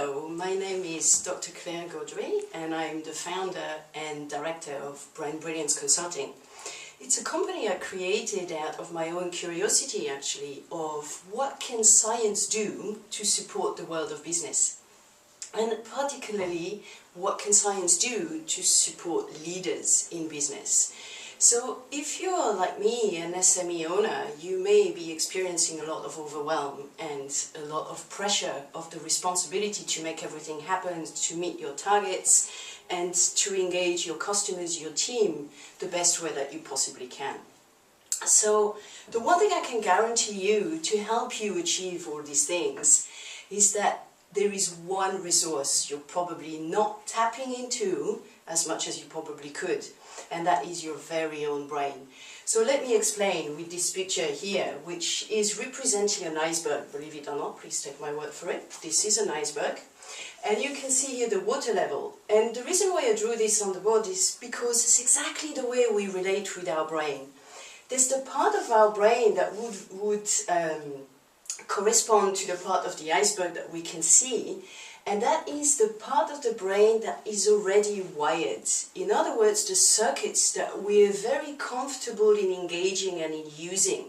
Hello, my name is Dr. Claire Gaudry and I'm the founder and director of Brain Brilliance Consulting. It's a company I created out of my own curiosity actually of what can science do to support the world of business. And particularly, what can science do to support leaders in business? So if you're like me, an SME owner, you may be experiencing a lot of overwhelm and a lot of pressure of the responsibility to make everything happen, to meet your targets and to engage your customers, your team, the best way that you possibly can. So the one thing I can guarantee you to help you achieve all these things is that there is one resource you're probably not tapping into as much as you probably could, and that is your very own brain. So let me explain with this picture here, which is representing an iceberg. Believe it or not, please take my word for it. This is an iceberg. And you can see here the water level. And the reason why I drew this on the board is because it's exactly the way we relate with our brain. There's the part of our brain that would correspond to the part of the iceberg that we can see, and that is the part of the brain that is already wired. In other words, the circuits that we're very comfortable in engaging and in using.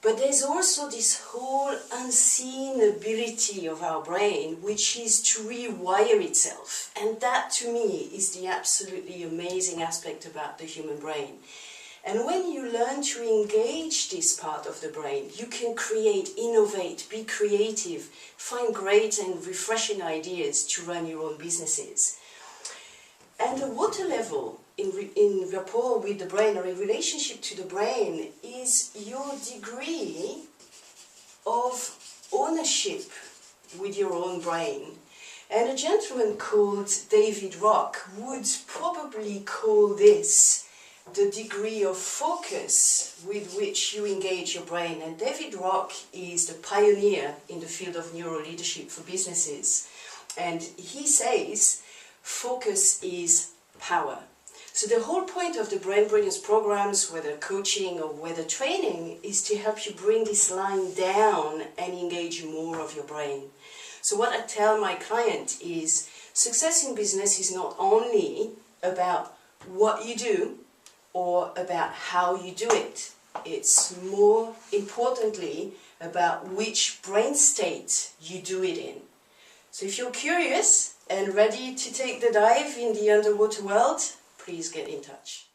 But there's also this whole unseen ability of our brain, which is to rewire itself. And that, to me, is the absolutely amazing aspect about the human brain. And when you learn to engage this part of the brain, you can create, innovate, be creative, find great and refreshing ideas to run your own businesses. And the water level in rapport with the brain, or in relationship to the brain, is your degree of ownership with your own brain. And a gentleman called David Rock would probably call this the degree of focus with which you engage your brain. And David Rock is the pioneer in the field of neuroleadership for businesses. And he says, focus is power. So the whole point of the Brain Brilliance programs, whether coaching or whether training, is to help you bring this line down and engage more of your brain. So what I tell my client is, success in business is not only about what you do, or about how you do it. It's more importantly about which brain state you do it in. So if you're curious and ready to take the dive in the underwater world, please get in touch.